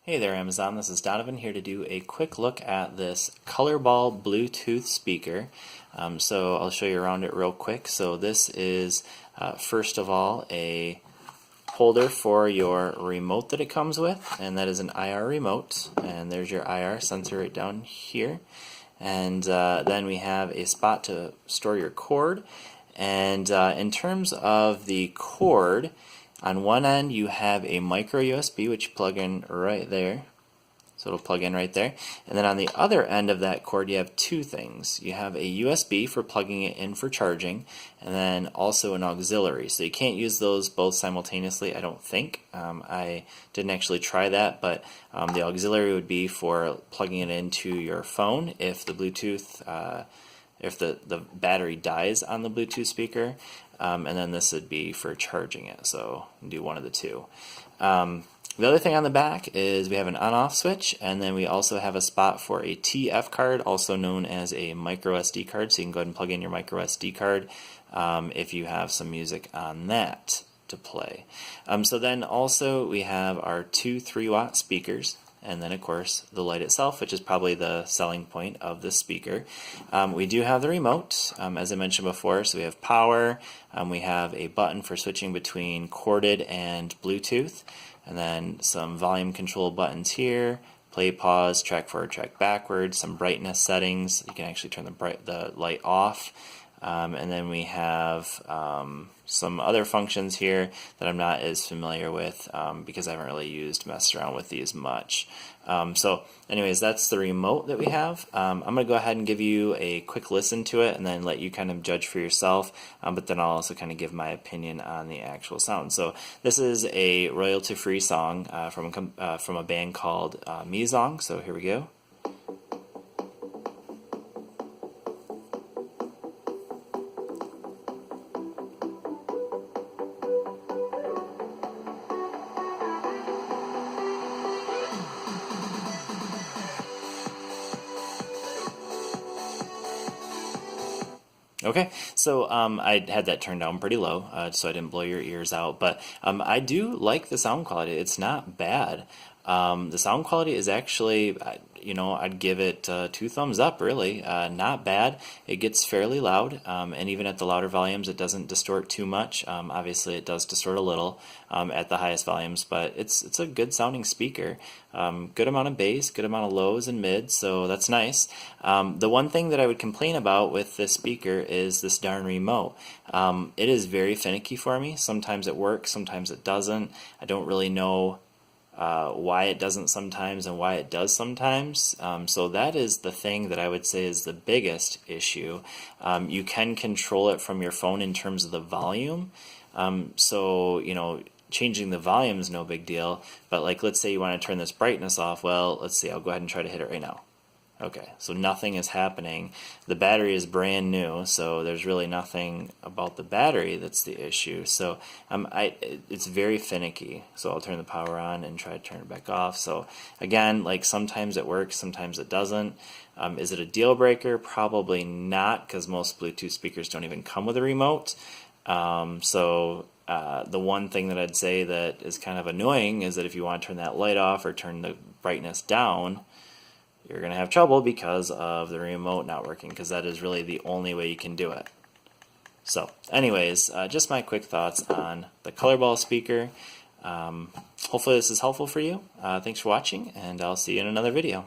Hey there Amazon, this is Donovan here to do a quick look at this Colorball Bluetooth speaker. So I'll show you around it real quick. So this is first of all a holder for your remote that it comes with, and that is an IR remote, and there's your IR sensor right down here. And then we have a spot to store your cord, and in terms of the cord, on one end you have a micro USB which you plug in right there, so it'll plug in right there, and then on the other end of that cord you have two things. You have a USB for plugging it in for charging, and then also an auxiliary. So you can't use those both simultaneously, I don't think. I didn't actually try that, but the auxiliary would be for plugging it into your phone if the Bluetooth if the battery dies on the Bluetooth speaker, and then this would be for charging it, so do one of the two. The other thing on the back is we have an on-off switch, and then we also have a spot for a TF card, also known as a micro SD card, so you can go ahead and plug in your micro SD card if you have some music on that to play. So then also we have our two 3-watt speakers, and then of course the light itself, which is probably the selling point of this speaker. We do have the remote, as I mentioned before, so we have power, we have a button for switching between corded and Bluetooth, and then some volume control buttons here, play, pause, track forward, track backward, some brightness settings. You can actually turn the light off. And then we have some other functions here that I'm not as familiar with because I haven't really messed around with these much. So anyways, that's the remote that we have. I'm going to go ahead and give you a quick listen to it and then let you kind of judge for yourself, but then I'll also kind of give my opinion on the actual sound. So this is a royalty-free song from a band called Mizong, so here we go. Okay, so I had that turned down pretty low, so I didn't blow your ears out, but I do like the sound quality. It's not bad. The sound quality is actually, I'd give it 2 thumbs up, really. Not bad. It gets fairly loud, and even at the louder volumes it doesn't distort too much. Obviously it does distort a little at the highest volumes, but it's a good sounding speaker. Good amount of bass, good amount of lows and mids, so that's nice. The one thing that I would complain about with this speaker is this darn remote. It is very finicky for me. Sometimes it works, sometimes it doesn't. I don't really know why it doesn't sometimes and why it does sometimes. So that is the thing that I would say is the biggest issue. You can control it from your phone in terms of the volume. So, changing the volume is no big deal, but like let's say you want to turn this brightness off. Well, let's see, I'll go ahead and try to hit it right now. Okay, so nothing is happening. The battery is brand new, so there's really nothing about the battery that's the issue. So it's very finicky. So I'll turn the power on and try to turn it back off. So again, like sometimes it works, sometimes it doesn't. Is it a deal breaker? Probably not, because most Bluetooth speakers don't even come with a remote. The one thing that I'd say that is kind of annoying is that if you want to turn that light off or turn the brightness down, you're going to have trouble because of the remote not working, because that is really the only way you can do it. So anyways, just my quick thoughts on the Colorball speaker. Hopefully this is helpful for you. Thanks for watching, and I'll see you in another video.